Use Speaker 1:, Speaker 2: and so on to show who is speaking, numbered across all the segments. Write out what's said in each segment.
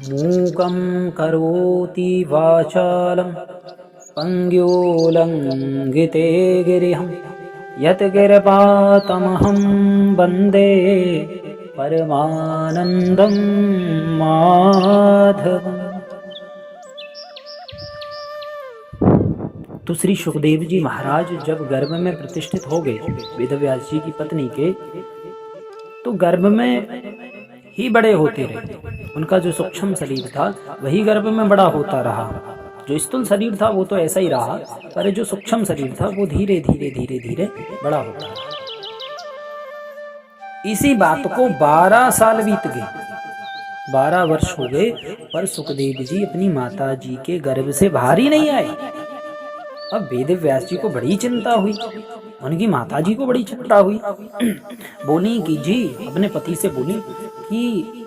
Speaker 1: मूकं करोति वाचालं पङ्गुलङ्घिते गिरिहं यत्कृपातमहं वन्दे परमानन्दं माधवम्। तो श्री सुखदेव जी महाराज जब गर्भ में प्रतिष्ठित हो गए वेदव्यास जी की पत्नी के, तो गर्भ में ही बड़े होते रहे। उनका जो सूक्ष्म शरीर था वही गर्भ में बड़ा होता रहा। जो स्थूल शरीर था वो तो ऐसा ही रहा, पर जो सूक्ष्म शरीर था वो धीरे धीरे धीरे धीरे बड़ा होता रहा। इसी बात को 12 साल बीत गए, 12 वर्ष हो गए, पर सुखदेव जी अपनी माता जी के गर्भ से बाहर ही नहीं आए। अब वेदव्यास जी को बड़ी चिंता हुई, उनकी माता जी को बड़ी चिंता हुई। बोली कि जी, अपने पति से बोली कि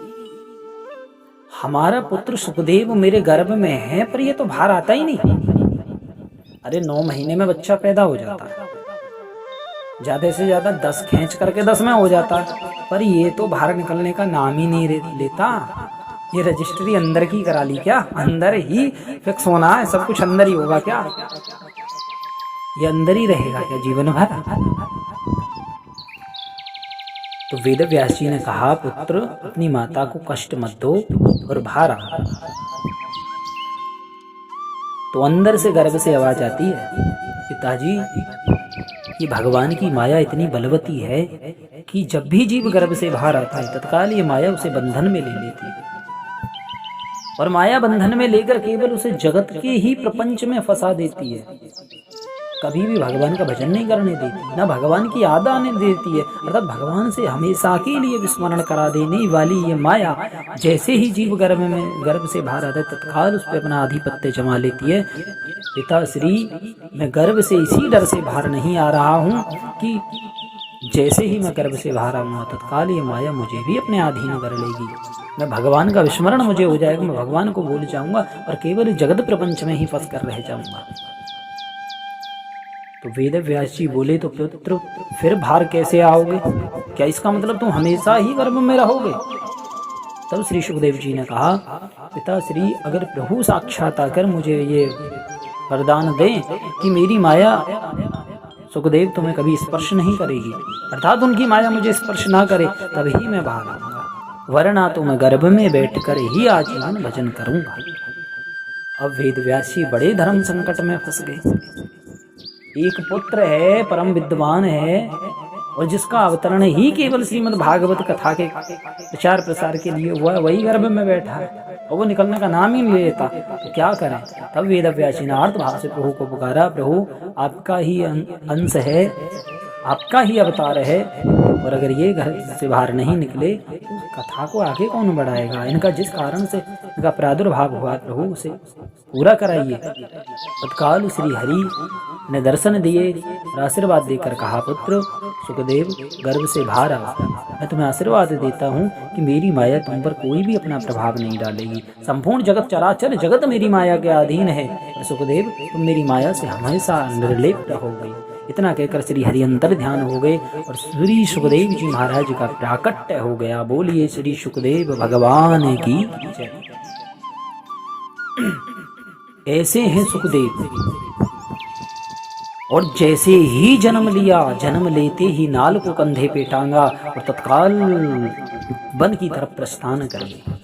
Speaker 1: हमारा पुत्र सुखदेव मेरे गर्भ में है, पर ये तो बाहर आता ही नहीं। अरे 9 महीने में बच्चा पैदा हो जाता है, ज्यादा से ज्यादा 10 खींच करके 10 में हो जाता है, पर ये तो बाहर निकलने का नाम ही नहीं लेता। ये रजिस्ट्री अंदर की करा ली क्या? अंदर ही फिक्स होना है, सब कुछ अंदर ही होगा क्या? ये अंदर ही रहेगा क्या जीवन भर? तो वेदव्यास जी ने कहा, पुत्र अपनी माता को कष्ट मत दो और बाहर आ। तो अंदर से गर्भ से आवाज आती है, पिताजी ये भगवान की माया इतनी बलवती है कि जब भी जीव गर्भ से बाहर आता है तत्काल ये माया उसे बंधन में ले लेती है, और माया बंधन में लेकर केवल उसे जगत के ही प्रपंच में फंसा देती है। कभी भी भगवान का भजन नहीं करने देती, ना भगवान की याद आने देती है। अर्थात भगवान से हमेशा के लिए विस्मरण करा देने वाली ये माया जैसे ही जीव गर्भ से बाहर आता है तत्काल उस पर अपना आधिपत्य जमा लेती है। पिताश्री, मैं गर्भ से इसी डर से बाहर नहीं आ रहा हूँ कि जैसे ही मैं गर्भ से बाहर आऊंगा तत्काल ये माया मुझे भी अपने अधीन कर लेगी। मैं भगवान का विस्मरण मुझे हो जाएगा, मैं भगवान को भूल जाऊंगा और केवल जगत प्रपंच में ही फंस कर रह जाऊंगा। तो वेदव्यास जी बोले, तो पुत्र फिर बाहर कैसे आओगे? क्या इसका मतलब तुम हमेशा ही गर्भ में रहोगे? तब श्री सुखदेव जी ने कहा, पिताश्री, अगर प्रभु साक्षात आकर मुझे ये वरदान दें कि मेरी माया सुखदेव तुम्हें कभी स्पर्श नहीं करेगी, अर्थात उनकी माया मुझे स्पर्श ना करे, तभी मैं बाहर आऊंगा, वरना तो मैं गर्भ में बैठकर ही आजीवन भजन करूंगा। अब वेदव्यास जी बड़े धर्म संकट में फंस गए। एक पुत्र है, परम विद्वान है, और जिसका अवतरण ही केवल श्रीमद् भागवत कथा के प्रचार प्रसार के लिए हुआ है, वही गर्भ में बैठा है और वो निकलने का नाम ही नहीं लेता। तो क्या करें? तब वेदव्यास जी ने आर्त भाव से प्रभु को पुकारा, प्रभु आपका ही अंश है, आपका ही अवतार है, और अगर ये घर से बाहर नहीं निकले तो कथा को आगे कौन बढ़ाएगा? इनका जिस कारण से इनका प्रादुर्भाव हुआ प्रभु उसे पूरा कराइए। तत्काल श्री हरि ने दर्शन दिए और आशीर्वाद देकर कहा, पुत्र सुखदेव गर्भ से बाहर आ, मैं तुम्हें आशीर्वाद देता हूँ कि मेरी माया तुम पर कोई भी अपना प्रभाव नहीं डालेगी। संपूर्ण जगत चराचर जगत मेरी माया के अधीन है, सुखदेव तुम मेरी माया से हमेशा निर्लेप रहोगे। इतना कहकर श्री हरि अंतर ध्यान हो गए और श्री सुखदेव जी महाराज का प्राकट्य हो गया। बोलिए श्री सुखदेव भगवान की जय। ऐसे हैं सुखदेव, और जैसे ही जन्म लिया, जन्म लेते ही नाल को कंधे पे टांगा और तत्काल वन की तरफ प्रस्थान कर गए।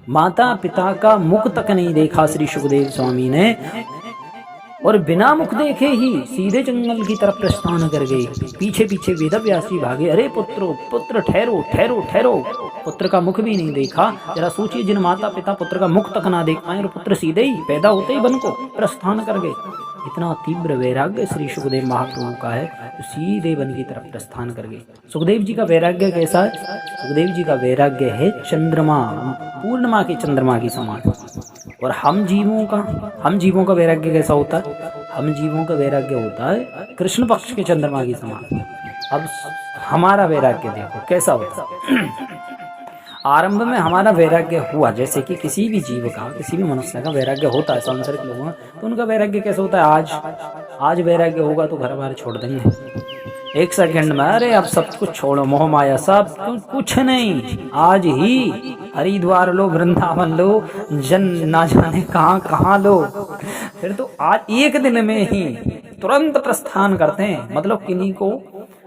Speaker 1: माता पिता का मुख तक नहीं देखा श्री सुखदेव स्वामी ने, और बिना मुख देखे ही सीधे जंगल की तरफ प्रस्थान कर गए। पीछे पीछे वेदव्यास जी भागे, अरे पुत्र पुत्र ठहरो ठहरो ठहरो। पुत्र का मुख भी नहीं देखा। जरा सोचिए, जिन माता पिता पुत्र का मुख तक ना देख पाए और पुत्र सीधे ही पैदा होते ही वन को प्रस्थान कर गए। इतना तीव्र वैराग्य श्री सुखदेव महाप्रभु का है, तो सीधे वन की तरफ प्रस्थान कर गए। सुखदेव जी का वैराग्य कैसा है? सुखदेव जी का वैराग्य है चंद्रमा, पूर्णिमा के चंद्रमा की समान। और हम जीवों का वैराग्य कैसा होता है? हम जीवों का वैराग्य होता है कृष्ण पक्ष के चंद्रमा की समान। अब हमारा वैराग्य देखो कैसा होता है। आरंभ में हमारा वैराग्य हुआ, जैसे कि किसी भी जीव का, किसी भी मनुष्य का वैराग्य होता है सांसारिक लोगों का, तो उनका वैराग्य कैसे होता है? आज वैराग्य होगा तो घर बार छोड़ देंगे, एक सेकंड में, अरे अब सब कुछ छोड़ो, मोह माया सब कुछ नहीं, आज ही हरिद्वार लो, वृंदावन लो, जन ना जाने कहाँ कहाँ लो, फिर तो आज एक दिन में ही तुरंत प्रस्थान करते हैं। मतलब किन्हीं को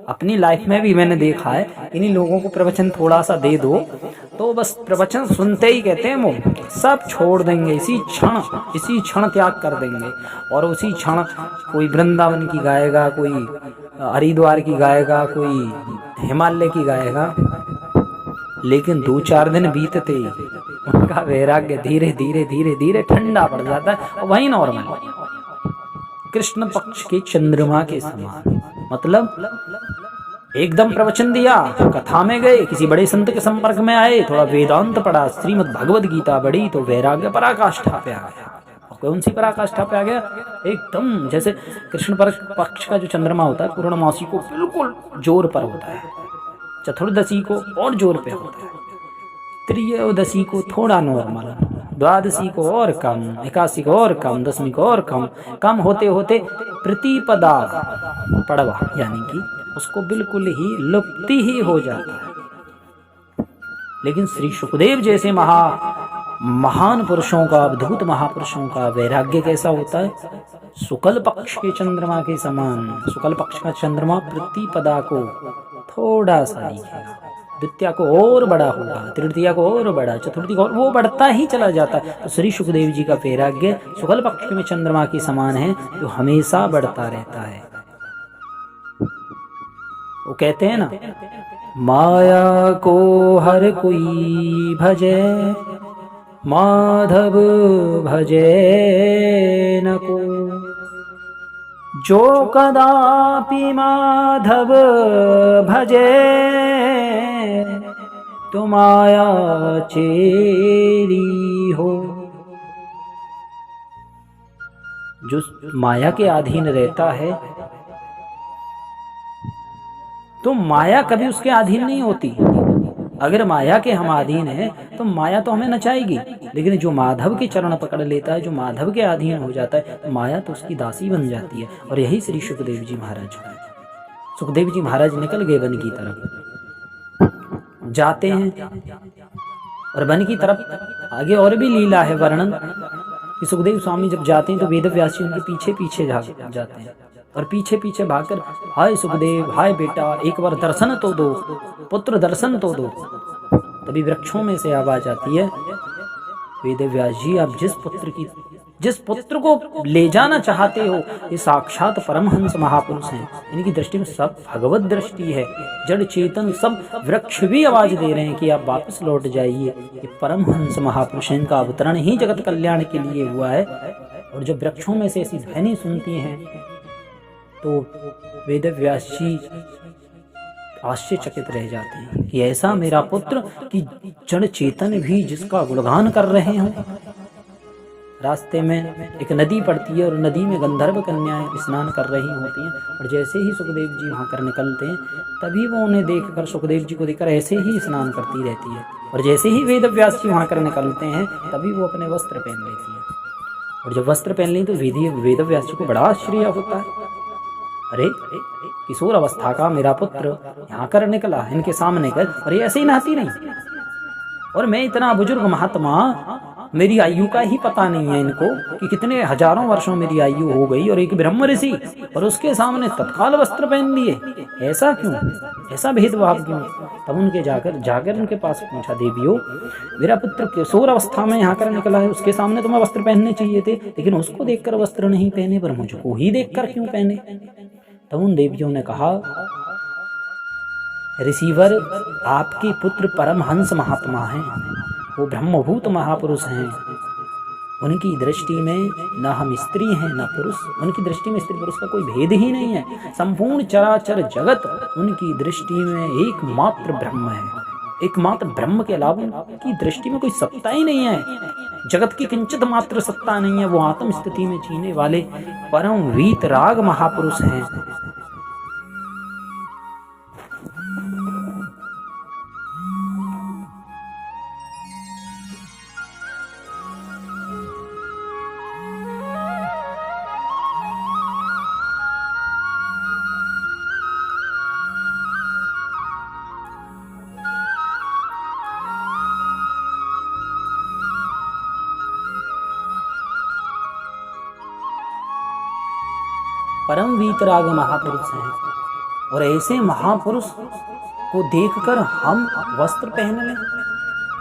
Speaker 1: अपनी लाइफ में भी मैंने देखा है, इन्हीं लोगों को प्रवचन थोड़ा सा दे दो तो बस प्रवचन सुनते ही कहते हैं वो सब छोड़ देंगे, इसी क्षण त्याग कर देंगे। और उसी क्षण कोई वृंदावन की गाएगा, कोई हरिद्वार की गाएगा, कोई हिमालय की गाएगा, लेकिन 2-4 दिन बीतते ही उनका वैराग्य धीरे धीरे धीरे धीरे ठंडा पड़ जाता है और वही नॉर्मल कृष्ण पक्ष के चंद्रमा के समान। मतलब एकदम प्रवचन दिया, कथा में गए, किसी बड़े संत के संपर्क में आए, थोड़ा वेदांत पढ़ा, श्रीमद् भगवद गीता बड़ी, तो वैराग्य पराकाष्ठा पे आ गया। कौन सी पराकाष्ठा पे आ गया? एकदम जैसे कृष्ण पक्ष का जो चंद्रमा होता है पूर्णमासी को बिल्कुल जोर पर होता है, चतुर्दशी को और जोर पे होता है, त्रयोदशी को थोड़ा नॉर्मल, द्वादशी को और कम, एकादशी को और कम, दशमी को और कम, कम होते होते प्रतिपदा पड़वा यानी कि उसको बिल्कुल ही लुप्ति ही हो जाता है। लेकिन श्री सुखदेव जैसे महान पुरुषों का, अद्भुत महापुरुषों का वैराग्य कैसा होता है? शुक्ल पक्ष के चंद्रमा के समान। शुक्ल पक्ष का चंद्रमा प्रतिपदा को थोड़ा सा दिखेगा, द्वितीया को और बड़ा होगा, तृतीया को और बड़ा, चतुर्थी को, वो बढ़ता ही चला जाता है। तो श्री सुखदेव जी का वैराग्य शुक्ल पक्ष में चंद्रमा के समान है, जो हमेशा बढ़ता रहता है। वो कहते हैं ना, माया को हर कोई भजे, माधव भजे न को, जो कदापि माधव भजे, तो माया चेरी हो। जो माया के अधीन रहता है तो माया कभी उसके अधीन नहीं होती। अगर माया के हम अधीन हैं तो माया तो हमें नचाएगी, लेकिन जो माधव के चरण पकड़ लेता है, जो माधव के अधीन हो जाता है, तो माया तो उसकी दासी बन जाती है। और यही श्री सुखदेव जी महाराज, सुखदेव जी महाराज निकल गए वन की तरफ, जाते हैं और वन की तरफ आगे और भी लीला है वर्णन कि सुखदेव स्वामी जब जाते हैं तो वेद व्यास जी उनके पीछे पीछे जाते हैं और पीछे पीछे भागकर, हाय सुखदेव, हाय बेटा, एक बार दर्शन तो दो, पुत्र दर्शन तो दो। तभी वृक्षों में से आवाज आती है, वेद व्यास जी आप जिस पुत्र को ले जाना चाहते हो, ये साक्षात परमहंस महापुरुष हैं, इनकी दृष्टि में सब भगवत दृष्टि है, जड़ चेतन सब वृक्ष भी आवाज दे रहे हैं कि आप वापस लौट जाइए, ये परमहंस महापुरुष, इनका अवतरण ही जगत कल्याण के लिए हुआ है। और जब वृक्षों में से ऐसी ध्वनि सुनती हैं तो वेद व्यास जी आश्चर्यचकित रह जाते हैं कि ऐसा मेरा पुत्र कि जड़ चेतन भी जिसका गुणगान कर रहे हों। रास्ते में एक नदी पड़ती है और नदी में गंधर्व कन्याएं स्नान कर रही होती हैं, और जैसे ही सुखदेव जी वहां कर निकलते हैं तभी वो उन्हें देखकर, सुखदेव जी को देखकर ऐसे ही स्नान करती रहती है। और जैसे ही वेद व्यास जी वहां कर निकलते हैं तभी वो अपने वस्त्र पहन लेती है। और जब वस्त्र पहन ली तो वेद व्यास जी को बड़ा आश्चर्य होता है, अरे किशोर अवस्था का मेरा पुत्र यहाँ कर निकला, इनके सामने कर, और ये ऐसे ही नहाती नहीं। और मैं इतना बुजुर्ग महात्मा, मेरी आयु का ही पता नहीं है इनको कि कितने हजारों वर्षों मेरी आयु हो गई, और एक ब्रह्म ऋषि, और उसके सामने तत्काल वस्त्र पहन लिए, ऐसा क्यों, ऐसा भेदभाव क्यों? तब उनके जाकर उनके पास पूछा, देवियों मेरा पुत्र किशोर अवस्था में यहाँ कर निकला है, उसके सामने तो मैं वस्त्र पहनने चाहिए थे, लेकिन उसको देखकर वस्त्र नहीं पहने, पर मुझको ही देखकर क्यों पहने? तब उन देवियों ने कहा, ऋषिवर आपके पुत्र परमहंस महात्मा हैं, वो ब्रह्मभूत महापुरुष हैं, उनकी दृष्टि में न हम स्त्री हैं न पुरुष, उनकी दृष्टि में स्त्री पुरुष का कोई भेद ही नहीं है, संपूर्ण चराचर जगत उनकी दृष्टि में एकमात्र ब्रह्म है, एकमात्र ब्रह्म के अलावा उनकी दृष्टि में कोई सत्ता ही नहीं है, जगत की किंचित मात्र सत्ता नहीं है, वो आत्म स्थिति में जीने वाले परम वीतराग महापुरुष हैं। परम वीतराग महापुरुष हैं, और ऐसे महापुरुष को देखकर हम वस्त्र पहन लें?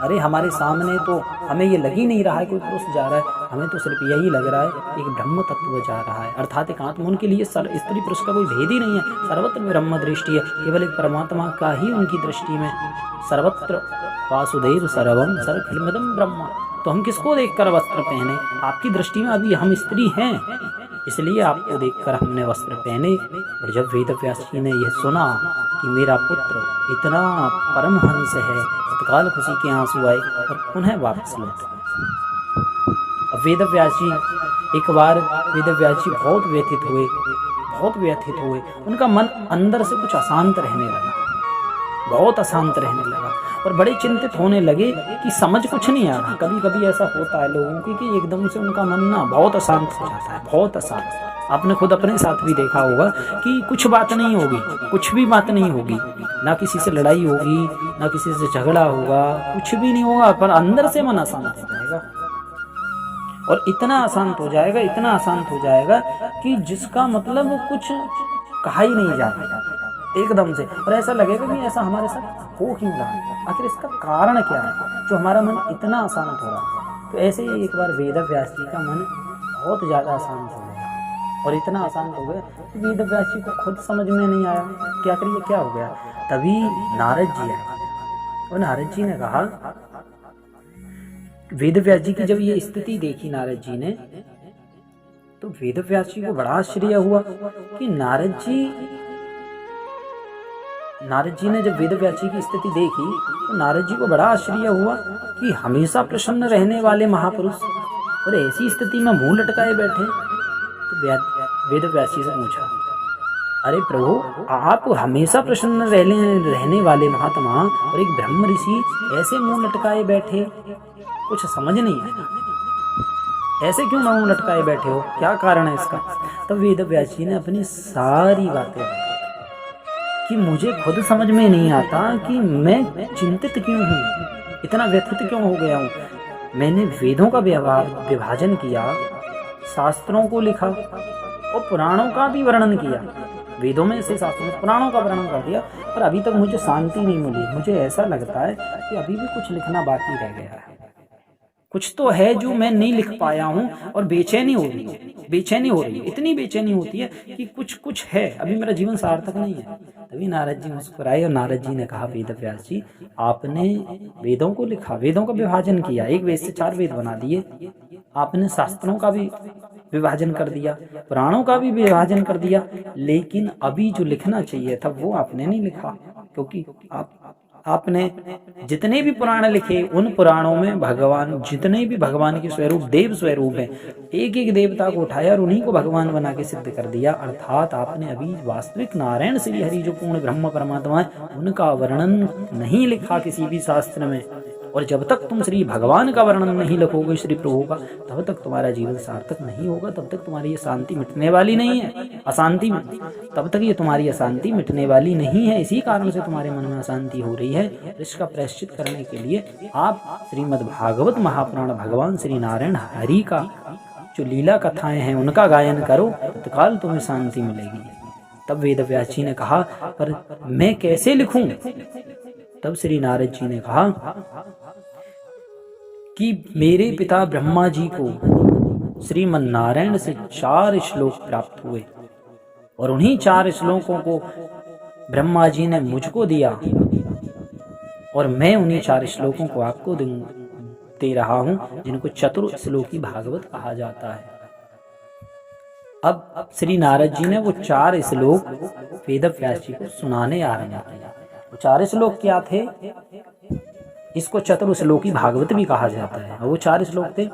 Speaker 1: अरे हमारे सामने तो हमें ये लग ही नहीं रहा है कोई पुरुष जा रहा है, हमें तो सिर्फ यही लग रहा है एक ब्रह्म तत्व जा रहा है, अर्थात एक आत्मा। उनके लिए स्त्री पुरुष का कोई भेद ही नहीं है, सर्वत्र ब्रह्म दृष्टि है, केवल एक परमात्मा का ही उनकी दृष्टि में सर्वत्र वासुदेव सर्वम सर्वखिलमिदं ब्रह्म। तो हम किसको देखकर वस्त्र पहने? आपकी दृष्टि में अभी हम स्त्री हैं, इसलिए आपको देखकर हमने वस्त्र पहने। और जब वेद व्यास जी ने यह सुना कि मेरा पुत्र इतना परमहंस है, तत्काल खुशी के आंसू आए और पुनः वापस लौट। अब वेद व्यास जी एक बार वेद व्यास जी बहुत व्यथित हुए। उनका मन अंदर से कुछ अशांत रहने लगा, बहुत अशांत रहने लगा, और बड़े चिंतित होने लगे कि समझ कुछ नहीं आ रहा। कभी कभी ऐसा होता है लोगों की कि एकदम से उनका मन ना बहुत अशांत हो जाता है, बहुत अशांत। आपने खुद अपने साथ भी देखा होगा कि कुछ बात नहीं होगी, कुछ भी बात नहीं होगी, ना किसी से लड़ाई होगी, ना किसी से झगड़ा होगा, कुछ भी नहीं होगा, पर अंदर से मन अशांत हो जाएगा। और इतना अशांत हो जाएगा कि जिसका मतलब कुछ कहा ही नहीं जाएगा एकदम से। और ऐसा लगेगा कि ऐसा हमारे साथ हो क्यों रहा है, आखिर इसका कारण क्या है जो हमारा मन इतना अशांत हो रहा है। तो ऐसे ही एक बार वेद व्यास जी का मन बहुत ज़्यादा अशांत हो गया, और इतना अशांत हो गया कि वेद व्यास जी को खुद समझ में नहीं आया क्या करिए, क्या हो गया। तभी नारद जी आए, और नारद जी ने कहा, वेद व्यास जी की जब ये स्थिति देखी नारद जी ने, तो वेद व्यास जी को बड़ा आश्चर्य हुआ कि नारद जी ने जब वेद व्यास जी की स्थिति देखी तो नारद जी को बड़ा आश्चर्य हुआ कि हमेशा प्रसन्न रहने वाले महापुरुष और ऐसी स्थिति में मुंह लटकाए बैठे। तो वेद व्यास जी से पूछा, अरे प्रभु, आप हमेशा प्रसन्न रहने वाले महात्मा और एक ब्रह्म ऋषि ऐसे मुंह लटकाए बैठे, कुछ समझ नहीं आया, ऐसे क्यों मुंह लटकाए बैठे हो, क्या कारण है इसका? तब वेद व्यास जी ने अपनी सारी बातें कि मुझे खुद समझ में नहीं आता कि मैं चिंतित क्यों हूँ, इतना व्यथित क्यों हो गया हूँ। मैंने वेदों का विभाजन किया, शास्त्रों को लिखा और पुराणों का भी वर्णन किया, वेदों में से शास्त्रों पुराणों का वर्णन कर दिया, पर अभी तक मुझे शांति नहीं मिली। मुझे ऐसा लगता है कि अभी भी कुछ लिखना बाकी रह गया है, कुछ तो है जो मैं नहीं लिख पाया हूँ, और बेचैनी हो रही है, इतनी बेचैनी होती है कि कुछ है, अभी मेरा जीवन सार्थक नहीं है। तभी नारद जी मुस्कुराए और नारद जी ने कहा, वेद व्यास जी, आपने वेदों को लिखा, वेदों का विभाजन किया, एक वेद से 4 वेद बना दिए, आपने शास्त्रों का भी विभाजन कर दिया, पुराणों का भी विभाजन कर दिया, लेकिन अभी जो लिखना चाहिए था वो आपने नहीं लिखा, क्योंकि आपने जितने भी पुराण लिखे उन पुराणों में भगवान, जितने भी भगवान के स्वरूप, देव स्वरूप हैं, एक एक देवता को उठाया और उन्हीं को भगवान बना के सिद्ध कर दिया। अर्थात आपने अभी वास्तविक नारायण श्री हरि जो पूर्ण ब्रह्म परमात्मा है उनका वर्णन नहीं लिखा किसी भी शास्त्र में। और जब तक तुम श्री भगवान का वर्णन नहीं लिखोगे, श्री प्रभु का, तब तक तुम्हारा जीवन सार्थक नहीं होगा, तब तक तुम्हारी ये शांति मिटने वाली नहीं है, अशांति में, तब तक ये तुम्हारी अशांति मिटने वाली नहीं है। इसी कारण से तुम्हारे मन में अशांति हो रही है। इसका प्रायश्चित करने के लिए आप श्रीमद् भागवत महापुराण भगवान श्री नारायण हरि का जो लीला कथाएं हैं उनका गायन करो, तत्काल तुम्हें शांति मिलेगी। तब वेद व्यास जी ने कहा, पर मैं कैसे लिखूं? तब श्री नारद जी ने कहा कि मेरे पिता ब्रह्मा जी को श्रीमन नारायण से 4 श्लोक प्राप्त हुए, और उन्हीं 4 श्लोकों को ब्रह्मा जी ने मुझको दिया, और मैं उन्हीं 4 श्लोकों को आपको दे रहा हूं, जिनको चतुर्श्लोकी भागवत कहा जाता है। अब श्री नारद जी ने वो 4 श्लोक वेद व्यास जी को सुनाने आरंभ किया। वो 4 श्लोक क्या थे? इसको चतुर्श्लोकी भागवत भी कहा जाता है। वो 4 श्लोक थे,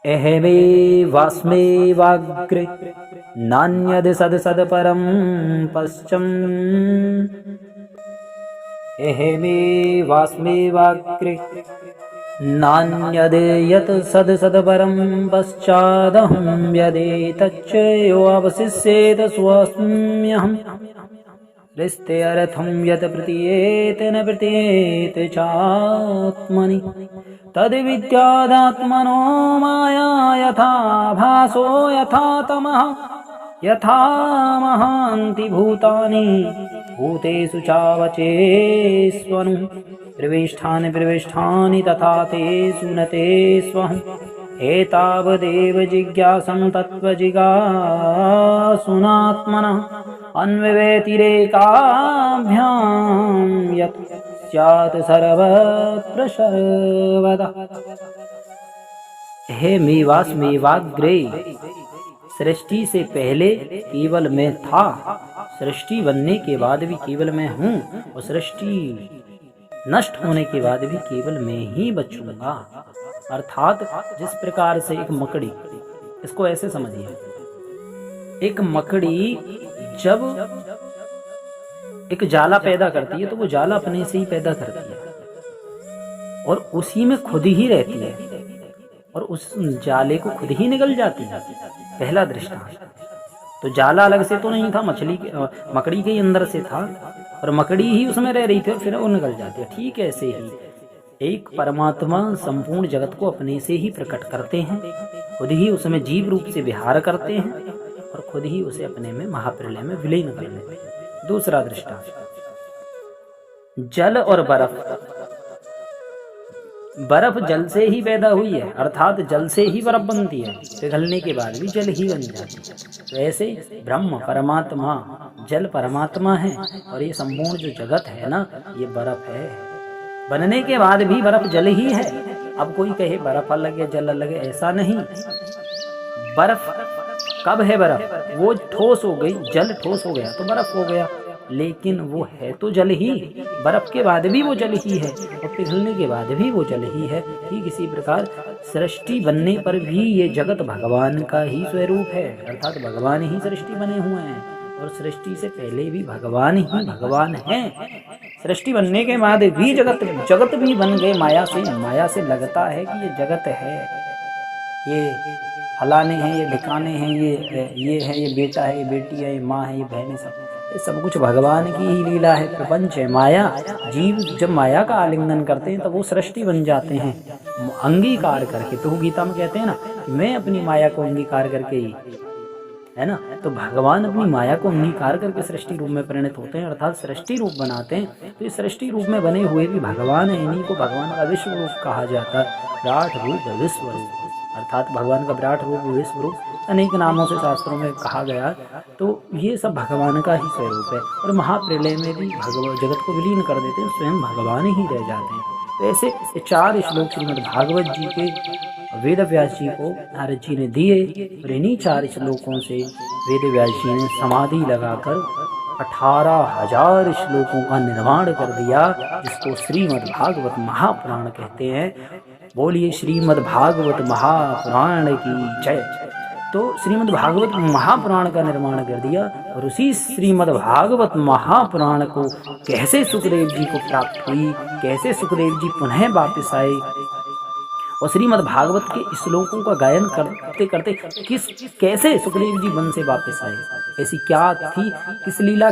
Speaker 1: एहमे वास्मे वाग्रे नान्यद सद सद परम पश्चम, एहमे वास्मे वाग्रे नान्यद यत सद सद परम पश्चादहं यदेतच्च यो अवशिष्येत स्वस्म्यहम् रिस्ते अर्थम यत प्रतीयेत न प्रतीयेत चात्मनि तद विद्यादात्मनो माया यथा भासो यथा तमः यथा महान्ति भूतानि भूतेषु चावचेष्वनु प्रविष्ठानि प्रविष्ठानि तथा तेषु न तेष्वहम् एतावदेव जिज्ञासं तत्त्वजिज्ञासुनात्मनः अन्ववेतिरेकाभ्यां यत् स्यात् सर्वत्र सर्वदा। हे मेवास मेवाग्रे, सृष्टि से पहले केवल मैं था, सृष्टि बनने के बाद भी केवल मैं हूँ, और सृष्टि नष्ट होने के बाद भी केवल मैं ही बचूंगा। अर्थात जिस प्रकार से एक मकड़ी, इसको ऐसे समझिए, एक मकड़ी जब एक जाला पैदा करती है तो वो जाला अपने से ही पैदा करती है और उसी में खुद ही रहती है और उस जाले को खुद ही निकल जाती है। पहला दृष्टांत। तो जाला अलग से तो नहीं था, मकड़ी के अंदर से था और मकड़ी ही उसमें रह रही थी और फिर वो निकल जाती है। ठीक ऐसे ही एक परमात्मा संपूर्ण जगत को अपने से ही प्रकट करते हैं, खुद ही उसमें जीव रूप से विहार करते हैं और खुद ही उसे अपने में महाप्रलय में विलीन कर लेते हैं। दूसरा दृष्टांत, जल और बर्फ। बर्फ जल से ही पैदा हुई है, अर्थात जल से ही बर्फ बनती है, पिघलने के बाद भी जल ही बन जाती है। तो ऐसे ब्रह्म परमात्मा, जल परमात्मा है और ये संपूर्ण जो जगत है ना, ये बर्फ है। बनने के बाद भी बर्फ जल ही है। अब कोई कहे बर्फ अलग है जल अलग है, ऐसा नहीं। बर्फ कब है बर्फ? वो ठोस हो गई, जल ठोस हो गया तो बर्फ हो गया, लेकिन वो है तो जल ही। बर्फ के बाद भी वो जल ही है और पिघलने के बाद भी वो जल ही है। ठीक इसी प्रकार सृष्टि बनने पर भी ये जगत भगवान का ही स्वरूप है, अर्थात भगवान ही सृष्टि बने हुए हैं और सृष्टि से पहले भी भगवान ही भगवान है। सृष्टि बनने के बाद भी जगत भी बन गए माया से। माया से लगता है कि ये जगत है, ये फलाने हैं, ये ढिकाने हैं, ये है, ये बेटा है, ये बेटी है, ये माँ है, ये बहन है, सब कुछ भगवान की ही लीला है, प्रपंच है, माया। जीव जब माया का आलिंगन करते हैं तो वो सृष्टि बन जाते हैं अंगीकार करके। तो गीता में कहते हैं ना, मैं अपनी माया को अंगीकार करके ही, है ना। तो भगवान अपनी माया को अंगीकार करके सृष्टि रूप में परिणत होते हैं, अर्थात सृष्टि रूप बनाते हैं। तो इस सृष्टि रूप में बने हुए भी भगवान है, इन्हीं को भगवान का विश्व रूप कहा जाता है। विराट रूप विश्व रूप, अर्थात भगवान का विराट रूप विश्व रूप अनेक नामों से शास्त्रों में कहा गया। तो ये सब भगवान का ही स्वरूप है और महाप्रलय में भी जगत को विलीन कर देते हैं, स्वयं भगवान ही रह जाते हैं। तो ऐसे ये 4 श्लोक श्रीमद् भागवत जी के वेद व्यास जी को नारद जी ने दिए और इन्हीं 4 श्लोकों से वेद व्यास जी ने समाधि लगाकर 18,000 श्लोकों का निर्माण कर दिया, जिसको श्रीमद् भागवत महापुराण कहते हैं। बोलिए श्रीमद् भागवत महापुराण की जय। तो श्रीमद् भागवत महापुराण का निर्माण कर दिया और उसी श्रीमद् भागवत महापुराण को कैसे सुखदेव जी को प्राप्त हुई, कैसे सुखदेव जी पुनः वापस आए और श्रीमद् भागवत के श्लोकों का गायन करते करते कैसे सुखदेव जी वन से वापस आए, ऐसी क्या थी, किस लीला,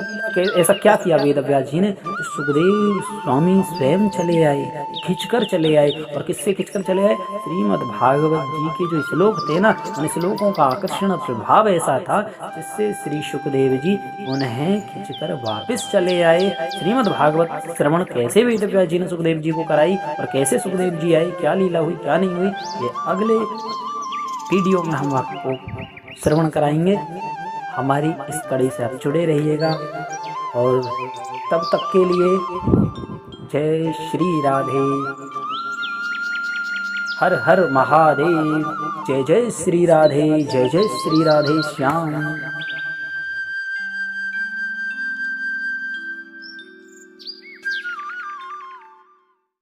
Speaker 1: ऐसा क्या किया वेद व्यास जी ने। तो सुखदेव स्वामी स्वयं चले आए, खिंचकर चले आए। और किससे खिंचकर चले आए? श्रीमद् भागवत जी के जो श्लोक थे ना, उन श्लोकों का आकर्षण प्रभाव ऐसा था जिससे श्री सुखदेव जी उन्हें खिंचकर वापस चले आए। श्रीमद् भागवत श्रवण कैसे वेद व्यास जी ने सुखदेव जी को कराई और कैसे सुखदेव जी आए, क्या लीला हुई क्या नहीं हुई, ये अगले वीडियो में हम आपको श्रवण कराएंगे। हमारी इस कड़ी से आप जुड़े रहिएगा और तब तक के लिए जय श्री राधे, हर हर महादेव, जय जय श्री राधे, जय जय श्री राधे श्याम।